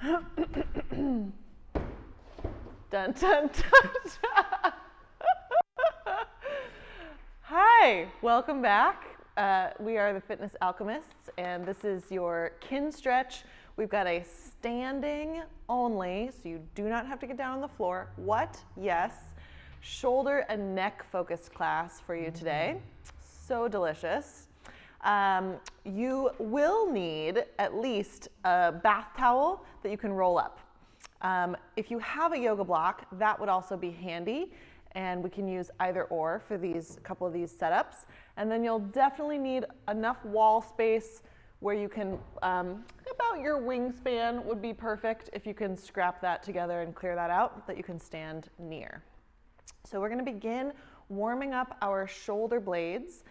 Dun, dun, dun, dun. Hi, welcome back. We are the Fitness Alchemists, and this is your Kinstretch. We've got a standing only, so you do not have to get down on the floor. What? Yes. Shoulder and neck focused class for you today. So delicious. You will need at least a bath towel that you can roll up. If you have a yoga block, that would also be handy, and we can use either or for these couple of these setups. And then you'll definitely need enough wall space where you can, about your wingspan would be perfect if you can scrap that together and clear that out, that you can stand near. So we're going to begin warming up our shoulder blades.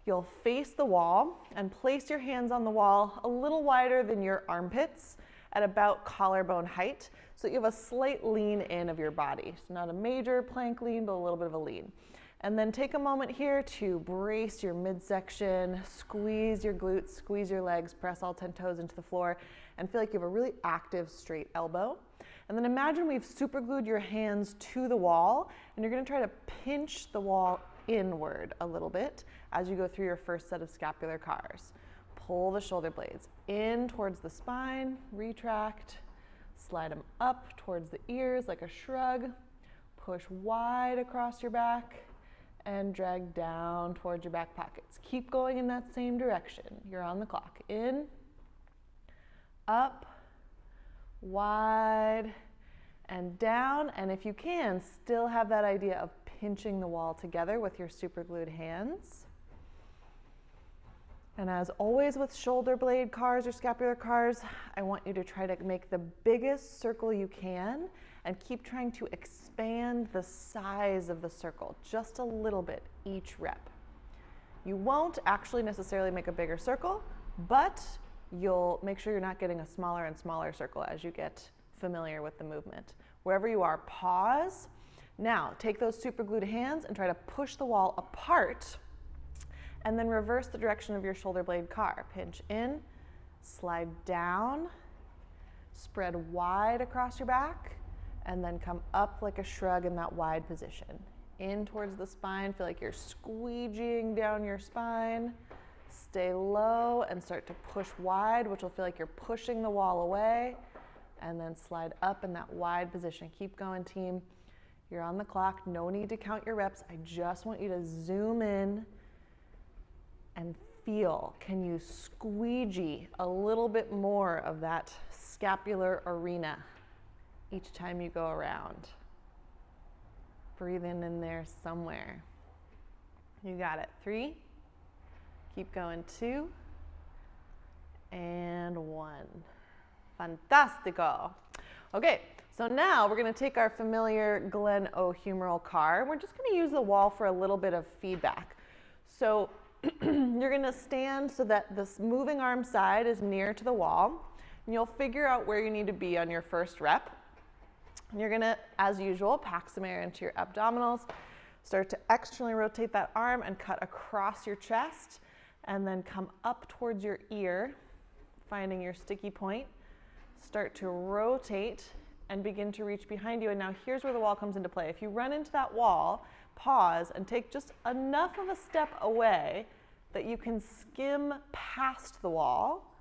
You'll face the wall and place your hands on the wall a little wider than your armpits at about collarbone height, so that you have a slight lean in of your body. So not a major plank lean, but a little bit of a lean. And then take a moment here to brace your midsection, squeeze your glutes, squeeze your legs, press all 10 toes into the floor, and feel like you have a really active straight elbow. And then imagine we've superglued your hands to the wall, and you're gonna try to pinch the wall inward a little bit as you go through your first set of scapular cars. Pull the shoulder blades in towards the spine, retract, slide them up towards the ears like a shrug, push wide across your back, and drag down towards your back pockets. Keep going in that same direction. You're on the clock. In, up, wide, and down. And if you can, still have that idea of pinching the wall together with your superglued hands. And as always with shoulder blade cars or scapular cars, I want you to try to make the biggest circle you can and keep trying to expand the size of the circle just a little bit each rep. You won't actually necessarily make a bigger circle, but you'll make sure you're not getting a smaller and smaller circle as you get familiar with the movement. Wherever you are, pause. Now, take those superglued hands and try to push the wall apart, and then reverse the direction of your shoulder blade car. Pinch in, slide down, spread wide across your back, and then come up like a shrug in that wide position. In towards the spine, feel like you're squeegeeing down your spine. Stay low and start to push wide, which will feel like you're pushing the wall away, and then slide up in that wide position. Keep going, team. You're on the clock. No need to count your reps. I just want you to zoom in and feel. Can you squeegee a little bit more of that scapular arena each time you go around? Breathe in there somewhere. You got it. 3. Keep going. 2. And 1. Fantastico. Okay, so now we're going to take our familiar Glen O humeral car. We're just going to use the wall for a little bit of feedback. So you're going to stand so that this moving arm side is near to the wall, and you'll figure out where you need to be on your first rep. And you're going to, as usual, pack some air into your abdominals, start to externally rotate that arm and cut across your chest, and then come up towards your ear, finding your sticky point. Start to rotate and begin to reach behind you. And now here's where the wall comes into play. If you run into that wall, pause and take just enough of a step away that you can skim past the wall,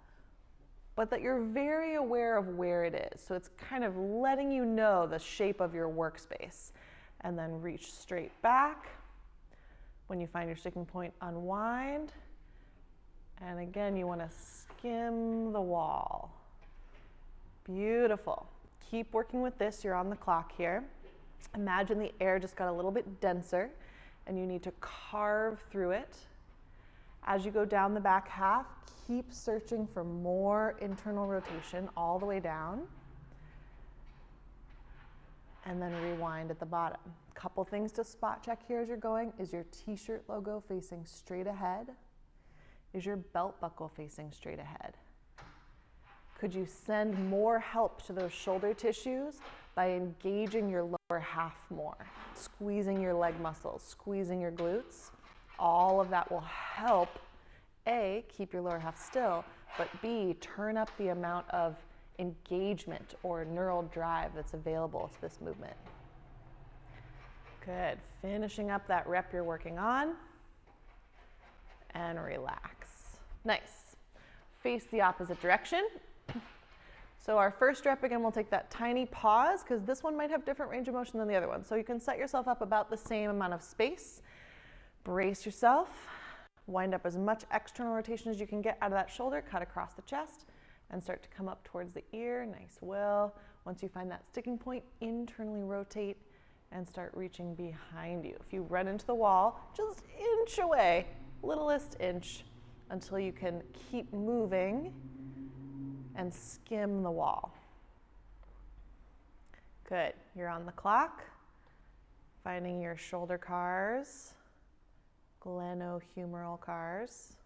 but that you're very aware of where it is. So it's kind of letting you know the shape of your workspace. And then reach straight back. When you find your sticking point, unwind. And again, you want to skim the wall. Beautiful. Keep working with this. You're on the clock here. Imagine the air just got a little bit denser and you need to carve through it. As you go down the back half, keep searching for more internal rotation all the way down. And then rewind at the bottom. Couple things to spot check here as you're going. Is your t-shirt logo facing straight ahead? Is your belt buckle facing straight ahead? Could you send more help to those shoulder tissues by engaging your lower half more, squeezing your leg muscles, squeezing your glutes? All of that will help, A, keep your lower half still, but B, turn up the amount of engagement or neural drive that's available to this movement. Good. Finishing up that rep you're working on. And relax. Nice. Face the opposite direction. So our first rep, again, we'll take that tiny pause because this one might have different range of motion than the other one. So you can set yourself up about the same amount of space. Brace yourself. Wind up as much external rotation as you can get out of that shoulder. Cut across the chest and start to come up towards the ear. Nice will. Once you find that sticking point, internally rotate and start reaching behind you. If you run into the wall, just inch away, littlest inch, until you can keep moving and skim the wall. Good. You're on the clock. Finding your shoulder cars, glenohumeral cars.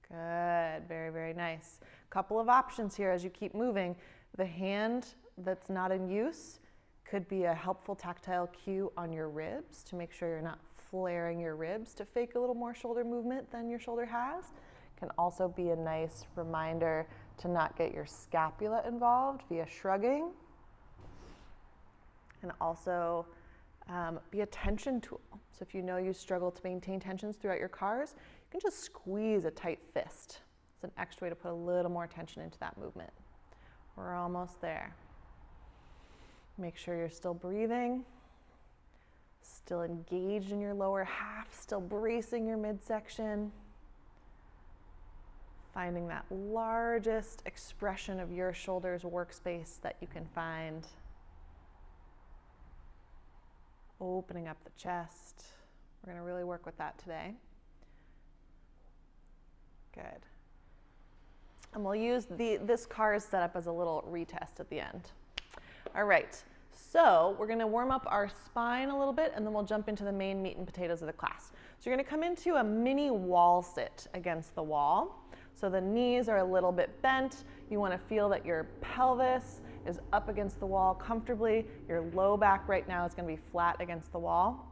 Good. Very, very nice. Couple of options here as you keep moving. The hand that's not in use could be a helpful tactile cue on your ribs to make sure you're not flaring your ribs to fake a little more shoulder movement than your shoulder has. Can also be a nice reminder to not get your scapula involved via shrugging. And also be a tension tool. So if you know you struggle to maintain tensions throughout your cars, you can just squeeze a tight fist. It's an extra way to put a little more tension into that movement. We're almost there. Make sure you're still breathing, still engaged in your lower half, still bracing your midsection. Finding that largest expression of your shoulders workspace that you can find. Opening up the chest. We're going to really work with that today. Good. And we'll use this CARS setup as a little retest at the end. All right, so we're going to warm up our spine a little bit and then we'll jump into the main meat and potatoes of the class. So you're going to come into a mini wall sit against the wall. So the knees are a little bit bent. You want to feel that your pelvis is up against the wall comfortably. Your low back right now is going to be flat against the wall.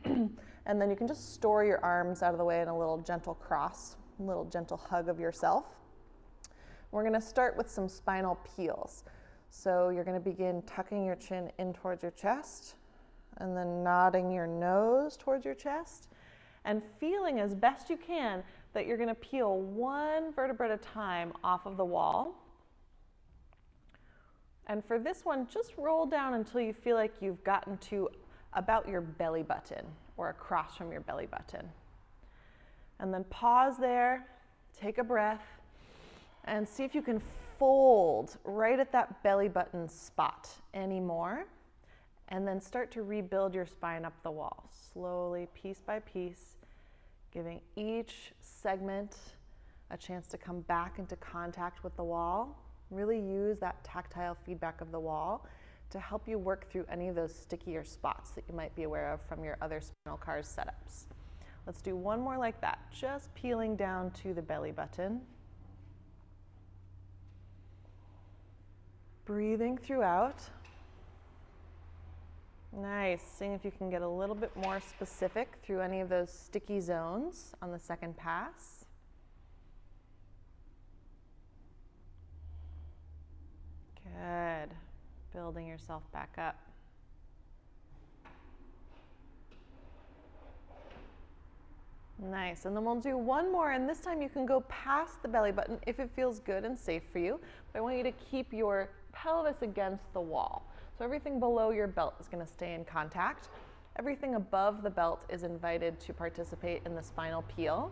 And then you can just store your arms out of the way in a little gentle cross, a little gentle hug of yourself. We're going to start with some spinal PAILs. So you're going to begin tucking your chin in towards your chest and then nodding your nose towards your chest and feeling as best you can that you're going to peel one vertebra at a time off of the wall. And for this one, just roll down until you feel like you've gotten to about your belly button or across from your belly button. And then pause there, take a breath, and see if you can fold right at that belly button spot anymore. And then start to rebuild your spine up the wall, slowly, piece by piece, giving each segment a chance to come back into contact with the wall. Really use that tactile feedback of the wall to help you work through any of those stickier spots that you might be aware of from your other spinal CARS setups. Let's do one more like that, just peeling down to the belly button. Breathing throughout. Nice. Seeing if you can get a little bit more specific through any of those sticky zones on the second pass. Good. Building yourself back up. Nice. And then we'll do one more, and this time you can go past the belly button if it feels good and safe for you. But I want you to keep your pelvis against the wall. So everything below your belt is going to stay in contact. Everything above the belt is invited to participate in the spinal PAIL,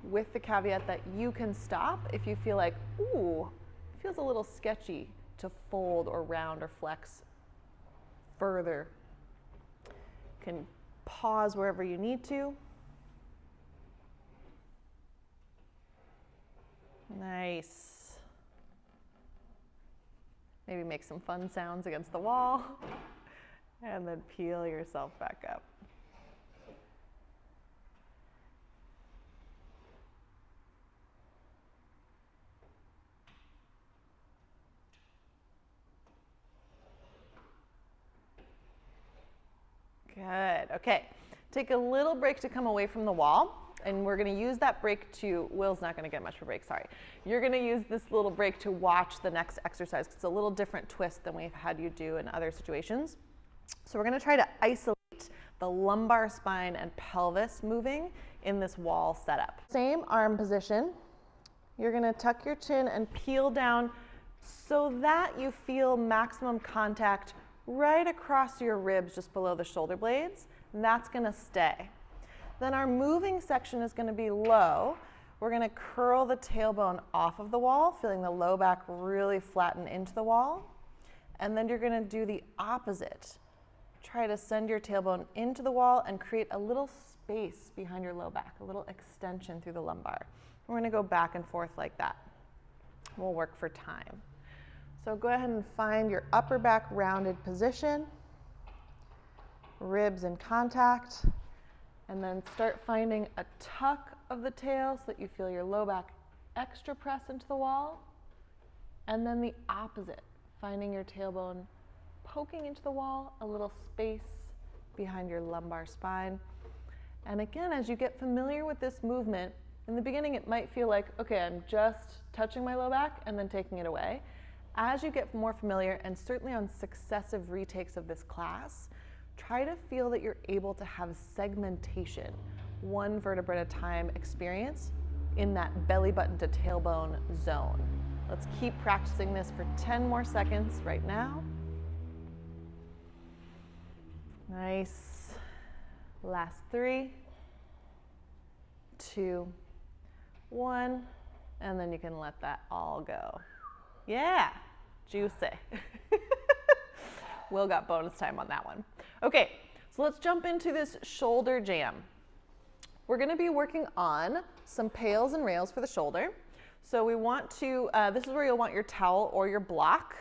with the caveat that you can stop if you feel like, ooh, it feels a little sketchy to fold or round or flex further. You can pause wherever you need to. Nice. Maybe make some fun sounds against the wall and then peel yourself back up. Good. Okay. Take a little break to come away from the wall. And we're going to use that break to, Will's not going to get much of a break, sorry. You're going to use this little break to watch the next exercise, because it's a little different twist than we've had you do in other situations. So we're going to try to isolate the lumbar spine and pelvis moving in this wall setup. Same arm position. You're going to tuck your chin and peel down so that you feel maximum contact right across your ribs just below the shoulder blades. And that's going to stay. Then our moving section is going to be low. We're going to curl the tailbone off of the wall, feeling the low back really flatten into the wall. And then you're going to do the opposite. Try to send your tailbone into the wall and create a little space behind your low back, a little extension through the lumbar. We're going to go back and forth like that. We'll work for time. So go ahead and find your upper back rounded position, ribs in contact. And then start finding a tuck of the tail so that you feel your low back extra press into the wall. And then the opposite, finding your tailbone poking into the wall, a little space behind your lumbar spine. And again, as you get familiar with this movement, in the beginning it might feel like, okay, I'm just touching my low back and then taking it away. As you get more familiar, and certainly on successive retakes of this class, try to feel that you're able to have segmentation, one vertebra at a time experience in that belly button to tailbone zone. Let's keep practicing this for 10 more seconds right now. Nice. Last 3, 2, 1, and then you can let that all go. Yeah, juicy. Will got bonus time on that one. Okay, so let's jump into this shoulder jam. We're going to be working on some PAILs and rails for the shoulder. So we want to, this is where you'll want your towel or your block,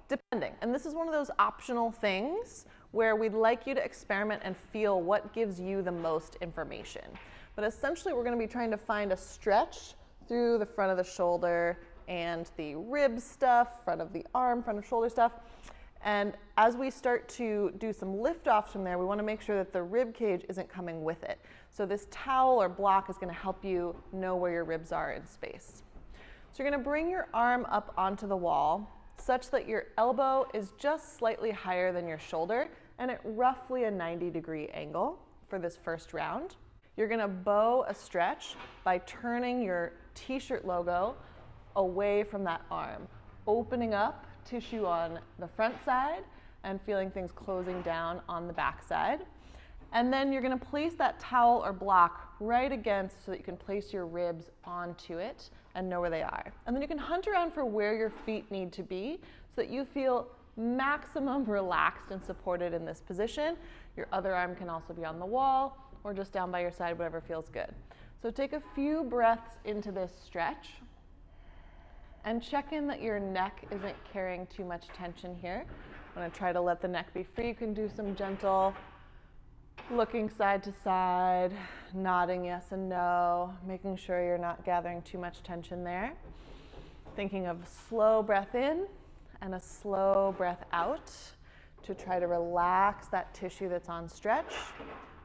depending. And this is one of those optional things where we'd like you to experiment and feel what gives you the most information. But essentially we're going to be trying to find a stretch through the front of the shoulder and the rib stuff, front of the arm, front of shoulder stuff. And as we start to do some lift-offs from there, we want to make sure that the rib cage isn't coming with it. So this towel or block is going to help you know where your ribs are in space. So you're going to bring your arm up onto the wall such that your elbow is just slightly higher than your shoulder and at roughly a 90-degree angle for this first round. You're going to bow a stretch by turning your t-shirt logo away from that arm, opening up tissue on the front side and feeling things closing down on the back side. And then you're going to place that towel or block right against so that you can place your ribs onto it and know where they are. And then you can hunt around for where your feet need to be so that you feel maximum relaxed and supported in this position. Your other arm can also be on the wall or just down by your side, whatever feels good. So take a few breaths into this stretch. And check in that your neck isn't carrying too much tension here. I'm going to try to let the neck be free. You can do some gentle looking side to side, nodding yes and no, making sure you're not gathering too much tension there. Thinking of slow breath in and a slow breath out to try to relax that tissue that's on stretch,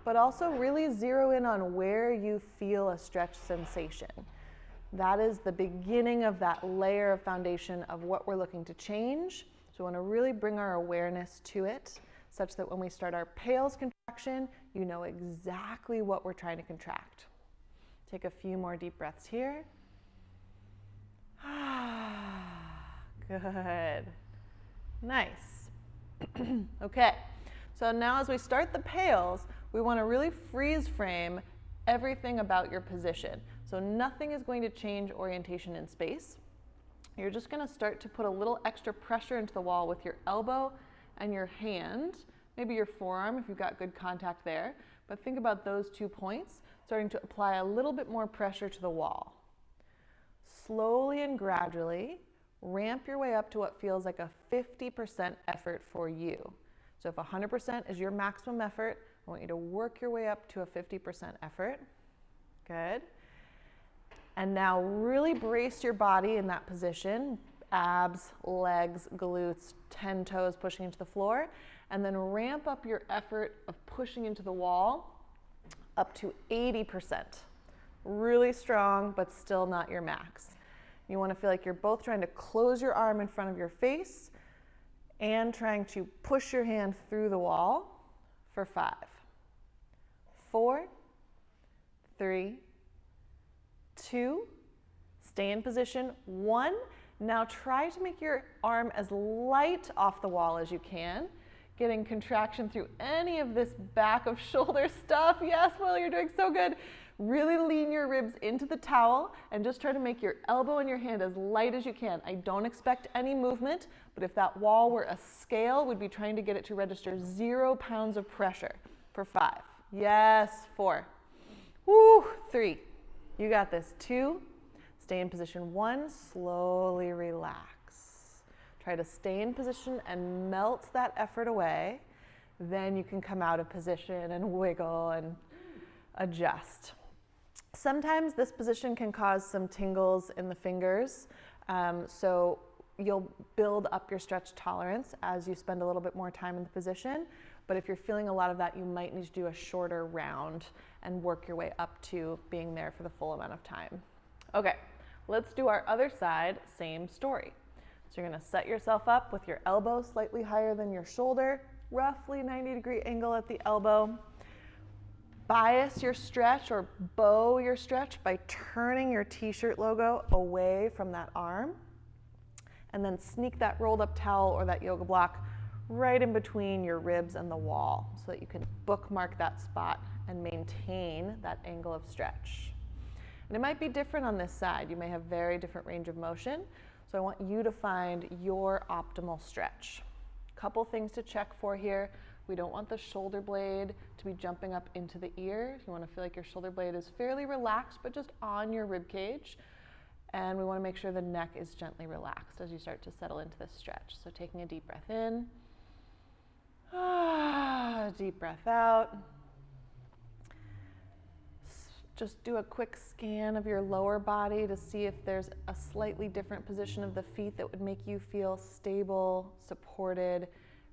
but also really zero in on where you feel a stretch sensation. That is the beginning of that layer of foundation of what we're looking to change. So we want to really bring our awareness to it such that when we start our PAILs contraction, you know exactly what we're trying to contract. Take a few more deep breaths here. Good. Nice. Okay, so now as we start the PAILs, we want to really freeze frame everything about your position. So nothing is going to change orientation in space. You're just going to start to put a little extra pressure into the wall with your elbow and your hand, maybe your forearm if you've got good contact there. But think about those 2 points, starting to apply a little bit more pressure to the wall. Slowly and gradually, ramp your way up to what feels like a 50% effort for you. So if 100% is your maximum effort, I want you to work your way up to a 50% effort. Good. And now really brace your body in that position, abs, legs, glutes, 10 toes pushing into the floor, and then ramp up your effort of pushing into the wall up to 80%. Really strong, but still not your max. You want to feel like you're both trying to close your arm in front of your face and trying to push your hand through the wall for 5, 4, 3, 2, stay in position, 1. Now try to make your arm as light off the wall as you can, getting contraction through any of this back of shoulder stuff. Yes, Will, you're doing so good. Really lean your ribs into the towel and just try to make your elbow and your hand as light as you can. I don't expect any movement, but if that wall were a scale, we'd be trying to get it to register 0 pounds of pressure for 5. Yes, 4. Woo, 3. You got this. 2. Stay in position. 1. Slowly relax. Try to stay in position and melt that effort away. Then you can come out of position and wiggle and adjust. Sometimes this position can cause some tingles in the fingers, so you'll build up your stretch tolerance as you spend a little bit more time in the position. But if you're feeling a lot of that, you might need to do a shorter round and work your way up to being there for the full amount of time. Okay, let's do our other side, same story. So you're going to set yourself up with your elbow slightly higher than your shoulder, roughly 90-degree angle at the elbow. Bias your stretch or bow your stretch by turning your t-shirt logo away from that arm, and then sneak that rolled up towel or that yoga block right in between your ribs and the wall so that you can bookmark that spot and maintain that angle of stretch. And it might be different on this side. You may have very different range of motion, so I want you to find your optimal stretch. Couple things to check for here. We don't want the shoulder blade to be jumping up into the ear. You want to feel like your shoulder blade is fairly relaxed, but just on your rib cage. And we want to make sure the neck is gently relaxed as you start to settle into this stretch. So taking a deep breath in, deep breath out. Just do a quick scan of your lower body to see if there's a slightly different position of the feet that would make you feel stable, supported,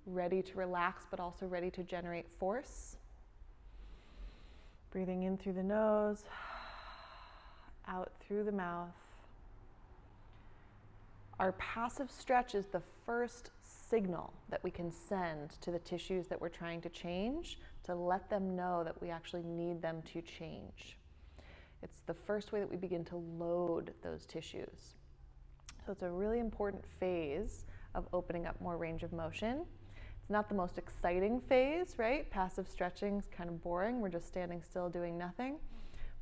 ready to relax, but also ready to generate force. Breathing in through the nose, out through the mouth. Our passive stretch is the first signal that we can send to the tissues that we're trying to change to let them know that we actually need them to change. It's the first way that we begin to load those tissues. So it's a really important phase of opening up more range of motion. It's not the most exciting phase, right? Passive stretching is kind of boring. We're just standing still doing nothing.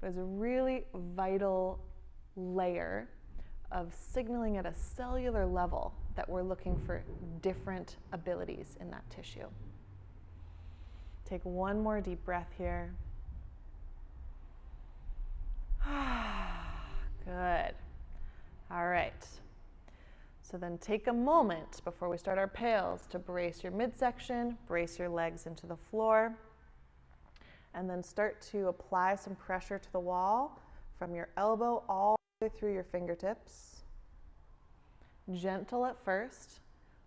But it's a really vital layer of signaling at a cellular level that we're looking for different abilities in that tissue. Take one more deep breath here. Good. All right. So then take a moment before we start our PAILs to brace your midsection, brace your legs into the floor, and then start to apply some pressure to the wall from your elbow all the way through your fingertips. Gentle at first,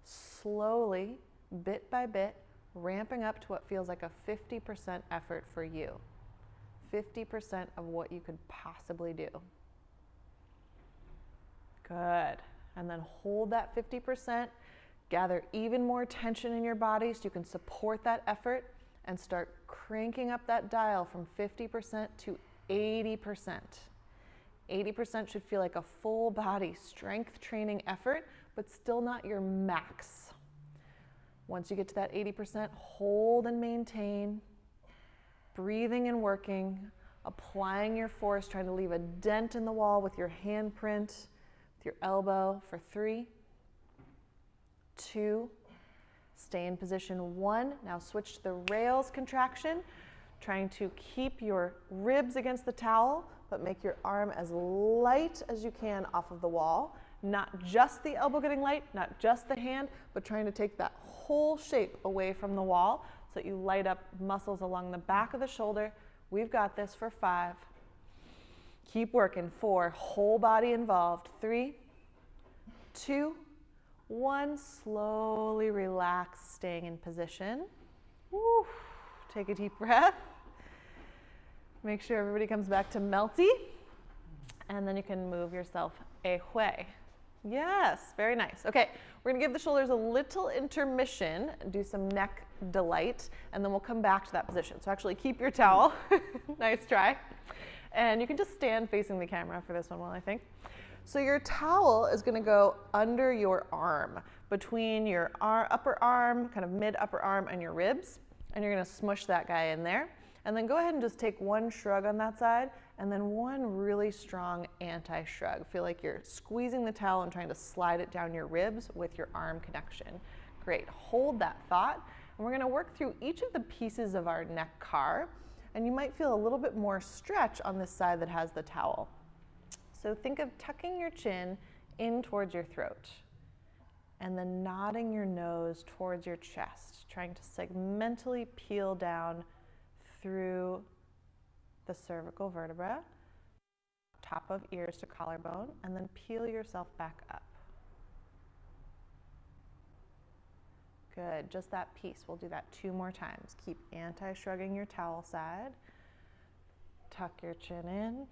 slowly, bit by bit, ramping up to what feels like a 50% effort for you. 50% of what you could possibly do. Good. And then hold that 50%, gather even more tension in your body so you can support that effort and start cranking up that dial from 50% to 80%. 80% should feel like a full body strength training effort, but still not your max. Once you get to that 80%, hold and maintain, breathing and working, applying your force, trying to leave a dent in the wall with your handprint, with your elbow for 3, 2, stay in position 1. Now switch to the rails contraction, trying to keep your ribs against the towel, but make your arm as light as you can off of the wall. Not just the elbow getting light, not just the hand, but trying to take that whole shape away from the wall so that you light up muscles along the back of the shoulder. We've got this for 5. Keep working. 4, whole body involved. 3, 2, 1, slowly relax, staying in position. Woo. Take a deep breath. Make sure everybody comes back to melty. And then you can move yourself away. Yes, very nice. Okay, we're gonna give the shoulders a little intermission, do some neck delight, and then we'll come back to that position. So actually keep your towel. Nice try. And you can just stand facing the camera for this one while I think. So your towel is gonna go under your arm, between your upper arm, kind of mid upper arm, and your ribs. And you're gonna smush that guy in there. And then go ahead and just take one shrug on that side, and then one really strong anti-shrug. Feel like you're squeezing the towel and trying to slide it down your ribs with your arm connection. Great, hold that thought. And we're gonna work through each of the pieces of our neck car, and you might feel a little bit more stretch on this side that has the towel. So think of tucking your chin in towards your throat, and then nodding your nose towards your chest, trying to segmentally peel down through the cervical vertebra, top of ears to collarbone, and then peel yourself back up. Good, just that piece. We'll do that 2 more times. Keep anti-shrugging your towel side, tuck your chin in,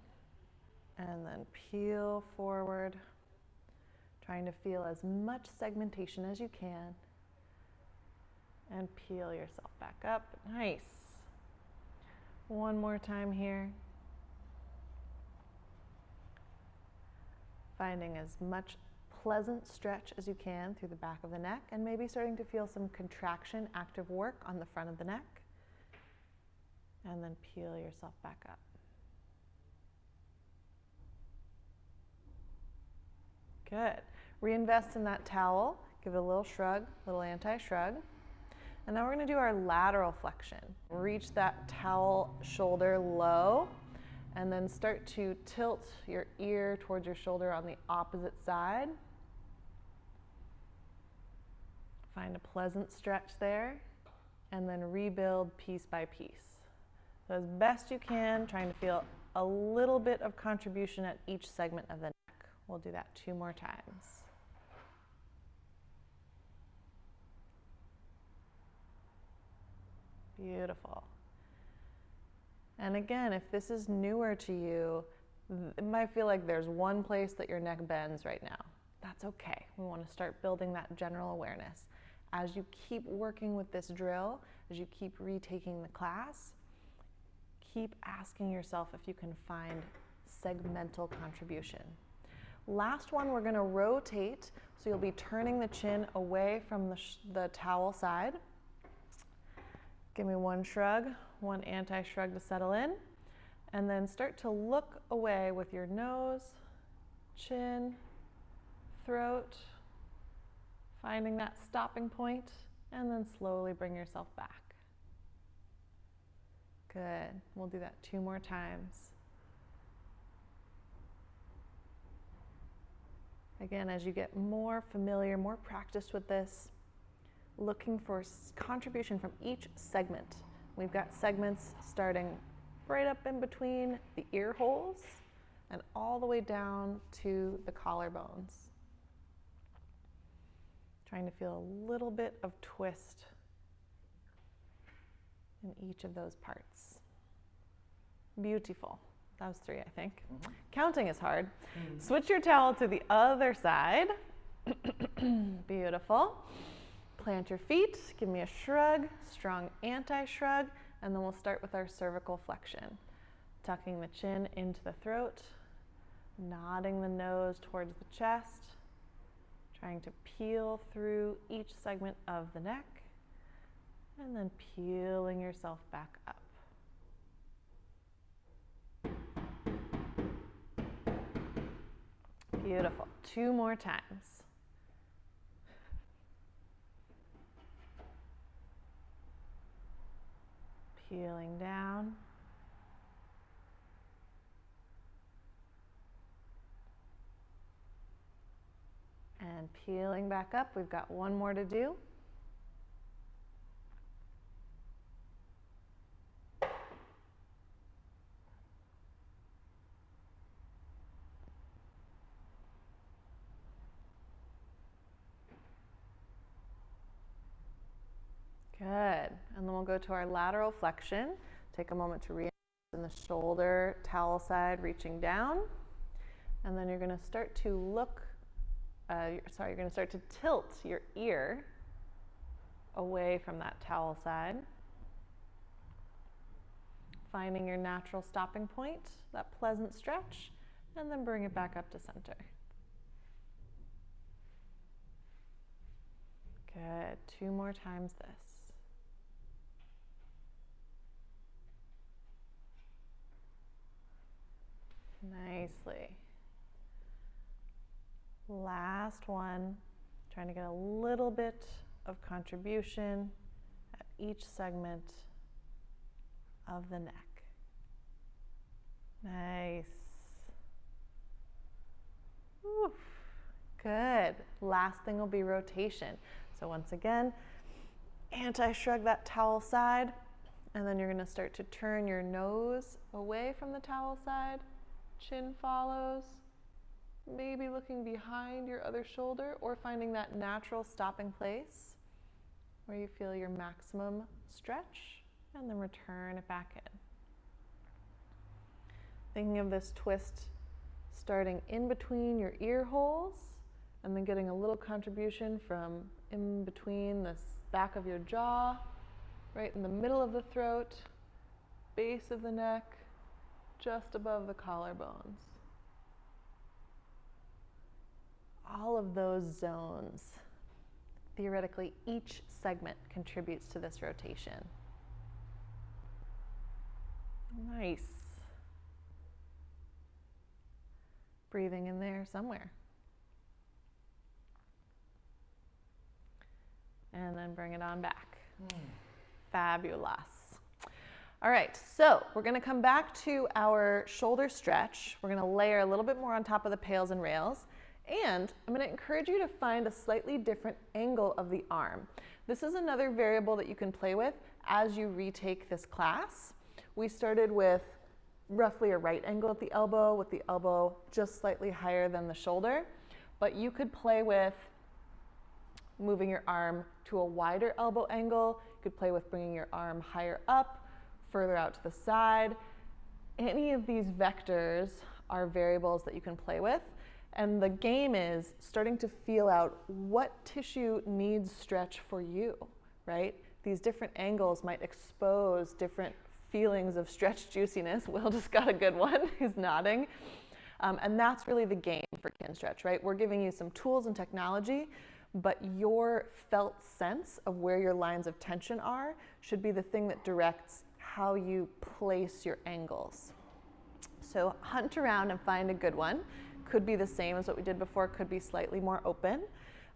and then peel forward, trying to feel as much segmentation as you can, and peel yourself back up. Nice. One more time here. Finding as much pleasant stretch as you can through the back of the neck, and maybe starting to feel some contraction, active work on the front of the neck. And then peel yourself back up. Good. Reinvest in that towel. Give it a little shrug, little anti-shrug. And now we're going to do our lateral flexion. Reach that towel shoulder low, and then start to tilt your ear towards your shoulder on the opposite side. Find a pleasant stretch there, and then rebuild piece by piece. So as best you can, trying to feel a little bit of contribution at each segment of the neck. We'll do that 2 more times. Beautiful. And again, if this is newer to you, it might feel like there's one place that your neck bends right now. That's okay. We want to start building that general awareness. As you keep working with this drill, as you keep retaking the class, keep asking yourself if you can find segmental contribution. Last one, we're going to rotate, so you'll be turning the chin away from the towel side. Give me one shrug, one anti-shrug to settle in, and then start to look away with your nose, chin, throat, finding that stopping point, and then slowly bring yourself back. Good. We'll do that 2 more times. Again, as you get more familiar, more practiced with this, looking for contribution from each segment. We've got segments starting right up in between the ear holes and all the way down to the collarbones. Trying to feel a little bit of twist in each of those parts. Beautiful. That was 3, I think. Mm-hmm. Counting is hard. Mm-hmm. Switch your towel to the other side. Beautiful. Plant your feet, give me a shrug, strong anti-shrug, and then we'll start with our cervical flexion. Tucking the chin into the throat, nodding the nose towards the chest, trying to peel through each segment of the neck, and then peeling yourself back up. Beautiful. 2 more times. Peeling down. And peeling back up. We've got 1 more to do. Good. And then we'll go to our lateral flexion. Take a moment to in the shoulder, towel side reaching down. And then you're going to start to look, you're going to start to tilt your ear away from that towel side. Finding your natural stopping point, that pleasant stretch, and then bring it back up to center. Good. 2 more times this. Nicely. Last one. Trying to get a little bit of contribution at each segment of the neck. Nice. Oof. Good. Last thing will be rotation. So once again, anti-shrug that towel side, and then you're going to start to turn your nose away from the towel side. Chin follows, maybe looking behind your other shoulder or finding that natural stopping place where you feel your maximum stretch, and then return it back in. Thinking of this twist starting in between your ear holes and then getting a little contribution from in between the back of your jaw, right in the middle of the throat, base of the neck, just above the collarbones. All of those zones, theoretically, each segment contributes to this rotation. Nice. Breathing in there somewhere. And then bring it on back. Fabulous. All right, so we're going to come back to our shoulder stretch. We're going to layer a little bit more on top of the PAILs and rails. And I'm going to encourage you to find a slightly different angle of the arm. This is another variable that you can play with as you retake this class. We started with roughly a right angle at the elbow, with the elbow just slightly higher than the shoulder. But you could play with moving your arm to a wider elbow angle. You could play with bringing your arm higher up, further out to the side. Any of these vectors are variables that you can play with. And the game is starting to feel out what tissue needs stretch for you, right? These different angles might expose different feelings of stretch juiciness. Will just got a good one, he's nodding. And that's really the game for Kinstretch, right? We're giving you some tools and technology, but your felt sense of where your lines of tension are should be the thing that directs how you place your angles. So hunt around and find a good one. Could be the same as what we did before, could be slightly more open.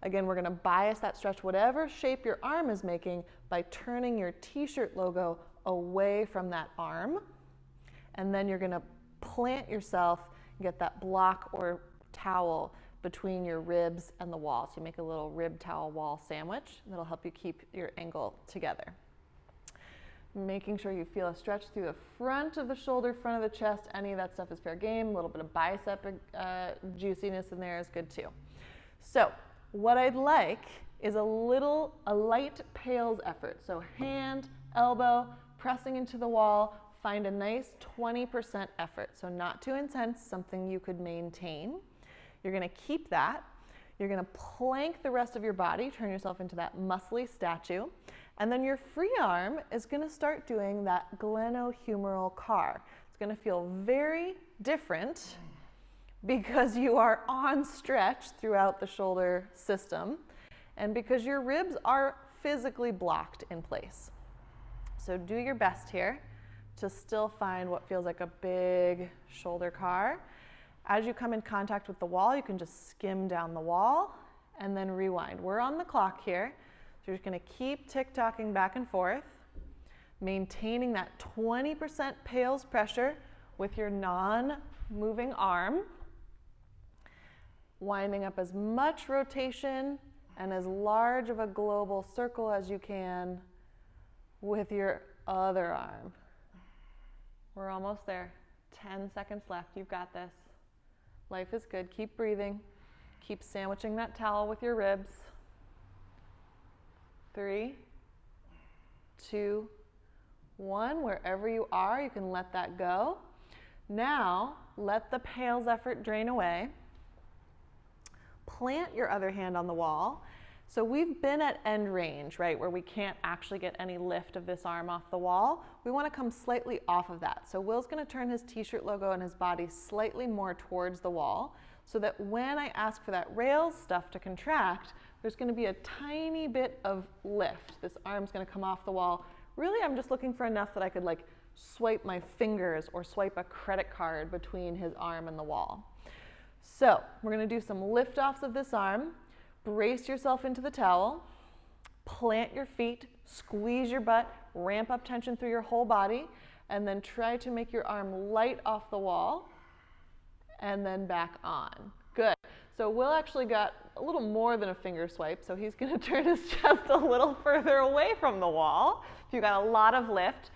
Again, we're going to bias that stretch, whatever shape your arm is making, by turning your t-shirt logo away from that arm. And then you're going to plant yourself and get that block or towel between your ribs and the wall. So you make a little rib towel wall sandwich. That'll help you keep your angle together. Making sure you feel a stretch through the front of the shoulder, front of the chest. Any of that stuff is fair game. A little bit of bicep juiciness in there is good too. So what I'd like is a light PAILs effort. So hand, elbow, pressing into the wall. Find a nice 20% effort. So not too intense, something you could maintain. You're going to keep that. You're going to plank the rest of your body, turn yourself into that muscly statue. And then your free arm is going to start doing that glenohumeral car. It's going to feel very different because you are on stretch throughout the shoulder system and because your ribs are physically blocked in place. So do your best here to still find what feels like a big shoulder car. As you come in contact with the wall, you can just skim down the wall and then rewind. We're on the clock here. So you're just going to keep tick-tocking back and forth, maintaining that 20% PAILs pressure with your non-moving arm, winding up as much rotation and as large of a global circle as you can with your other arm. We're almost there. 10 seconds left. You've got this. Life is good. Keep breathing. Keep sandwiching that towel with your ribs. 3, 2, 1. Wherever you are, you can let that go. Now, let the PAILs effort drain away. Plant your other hand on the wall. So we've been at end range, right, where we can't actually get any lift of this arm off the wall. We want to come slightly off of that. So Will's going to turn his t-shirt logo and his body slightly more towards the wall so that when I ask for that rails stuff to contract, there's going to be a tiny bit of lift. This arm's going to come off the wall. Really, I'm just looking for enough that I could like swipe my fingers or swipe a credit card between his arm and the wall. So we're going to do some lift-offs of this arm. Brace yourself into the towel, plant your feet, squeeze your butt, ramp up tension through your whole body, and then try to make your arm light off the wall, and then back on. Good. So Will actually got a little more than a finger swipe, so he's going to turn his chest a little further away from the wall. If you got a lot of lift,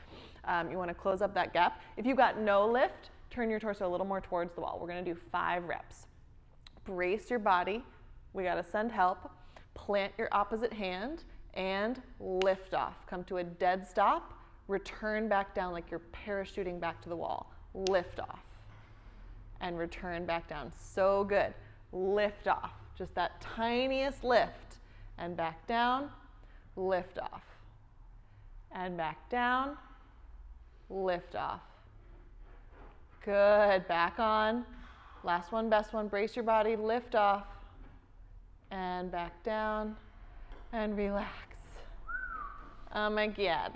you want to close up that gap. If you got no lift, turn your torso a little more towards the wall. We're going to do 5 reps. Brace your body. We got to send help. Plant your opposite hand and lift off. Come to a dead stop. Return back down like you're parachuting back to the wall. Lift off. And return back down. So good. Lift off. Just that tiniest lift. And back down. Lift off. And back down. Lift off. Good. Back on. Last one, best one. Brace your body. Lift off. And back down. And relax. Oh my God.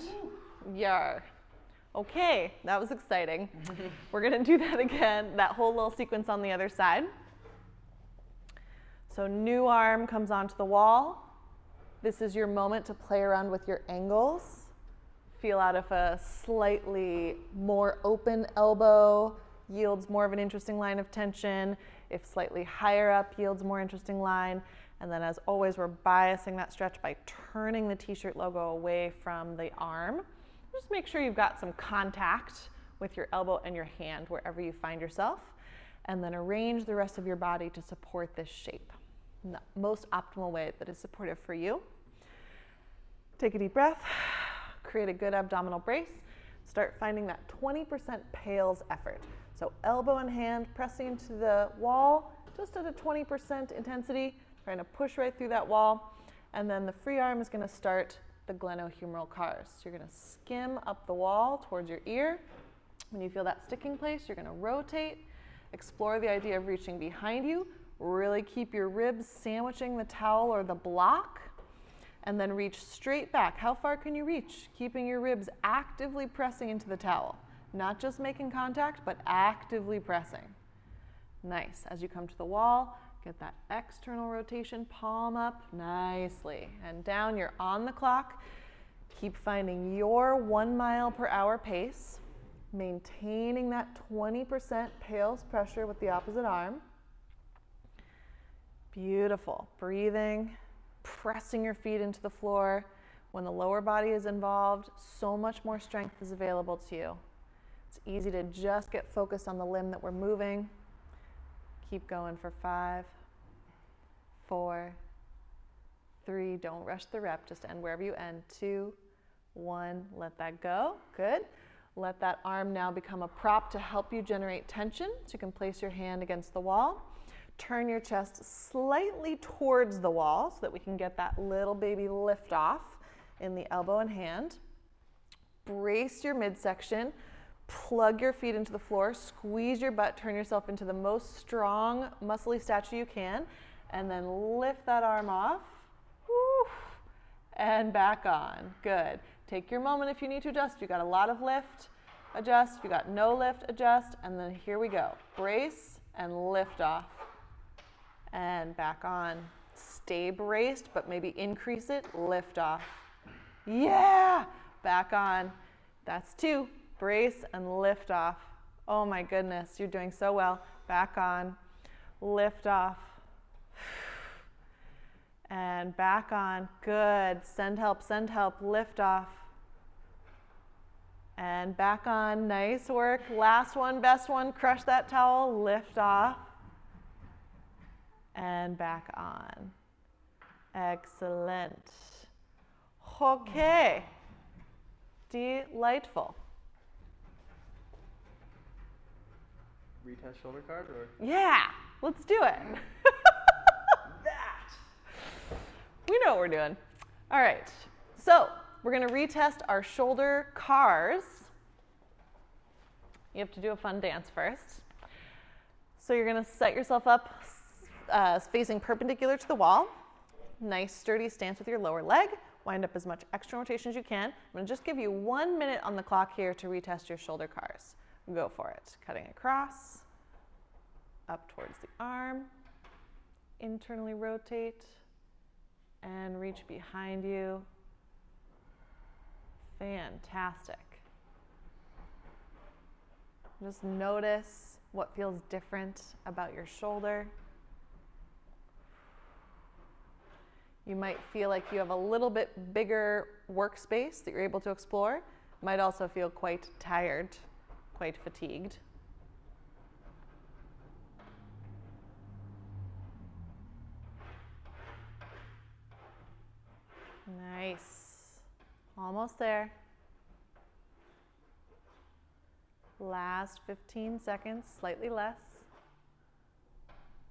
Yar. Okay, that was exciting. We're going to do that again, that whole little sequence on the other side. So new arm comes onto the wall. This is your moment to play around with your angles. Feel out if a slightly more open elbow yields more of an interesting line of tension. If slightly higher up yields more interesting line. And then as always, we're biasing that stretch by turning the t-shirt logo away from the arm. Just make sure you've got some contact with your elbow and your hand wherever you find yourself. And then arrange the rest of your body to support this shape in the most optimal way that is supportive for you. Take a deep breath. Create a good abdominal brace. Start finding that 20% PAILs effort. So elbow and hand pressing into the wall just at a 20% intensity. Trying to push right through that wall, and then the free arm is going to start the glenohumeral cars. So you're going to skim up the wall towards your ear. When you feel that sticking place, you're going to rotate, explore the idea of reaching behind you, really keep your ribs sandwiching the towel or the block, and then reach straight back. How far can you reach? Keeping your ribs actively pressing into the towel, not just making contact, but actively pressing. Nice. As you come to the wall, get that external rotation, palm up nicely. And down, you're on the clock. Keep finding your 1 mile per hour pace, maintaining that 20% PAILs pressure with the opposite arm. Beautiful. Breathing, pressing your feet into the floor. When the lower body is involved, so much more strength is available to you. It's easy to just get focused on the limb that we're moving. Keep going for 5, 4, 3, don't rush the rep, just end wherever you end. 2, 1, let that go. Good. Let that arm now become a prop to help you generate tension. So you can place your hand against the wall. Turn your chest slightly towards the wall so that we can get that little baby lift off in the elbow and hand. Brace your midsection. Plug your feet into the floor, squeeze your butt, turn yourself into the most strong, muscly statue you can, and then lift that arm off, woo, and back on. Good. Take your moment if you need to adjust. If you got a lot of lift, adjust. If you got no lift, adjust. And then here we go. Brace and lift off. And back on. Stay braced, but maybe increase it. Lift off. Yeah! Back on. That's 2. Brace and lift off. Oh my goodness, you're doing so well. Back on. Lift off. And back on. Good. Send help, lift off. And back on. Nice work. Last one, best one. Crush that towel. Lift off. And back on. Excellent. Okay. Delightful. Retest shoulder card or? Yeah, let's do it. That! We know what we're doing. All right, so we're going to retest our shoulder cars. You have to do a fun dance first. So you're going to set yourself up facing perpendicular to the wall. Nice sturdy stance with your lower leg. Wind up as much external rotation as you can. I'm going to just give you 1 minute on the clock here to retest your shoulder cars. Go for it. Cutting across, up towards the arm, internally rotate, and reach behind you. Fantastic. Just notice what feels different about your shoulder. You might feel like you have a little bit bigger workspace that you're able to explore. Might also feel quite tired, quite fatigued. Nice. Almost there. Last 15 seconds, slightly less.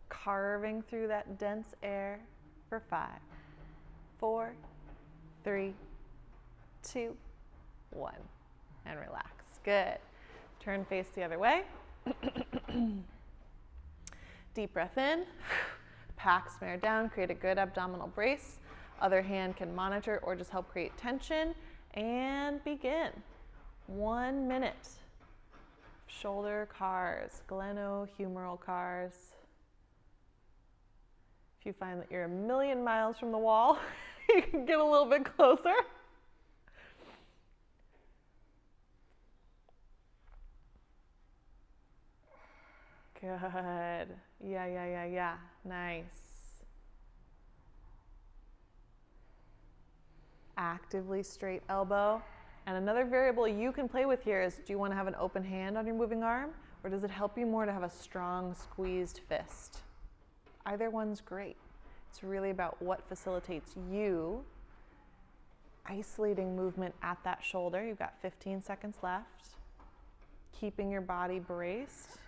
Carving through that dense air for 5, 4, 3, 2, 1. And relax. Good. Turn face the other way. Deep breath in. Pack snare down, create a good abdominal brace. Other hand can monitor or just help create tension. And begin. 1 minute. Shoulder cars, glenohumeral cars. If you find that you're a million miles from the wall, you can get a little bit closer. Good. Yeah. Nice. Actively straight elbow. And another variable you can play with here is, do you want to have an open hand on your moving arm, or does it help you more to have a strong squeezed fist? Either one's great. It's really about what facilitates you isolating movement at that shoulder. You've got 15 seconds left. Keeping your body braced,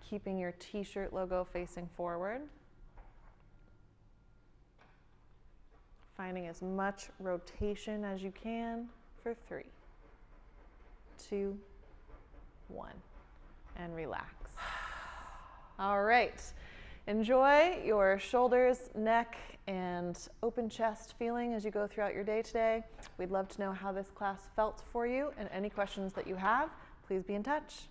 keeping your t-shirt logo facing forward. Finding as much rotation as you can for 3, 2, 1, and relax. All right. Enjoy your shoulders, neck, and open chest feeling as you go throughout your day today. We'd love to know how this class felt for you, and any questions that you have, please be in touch.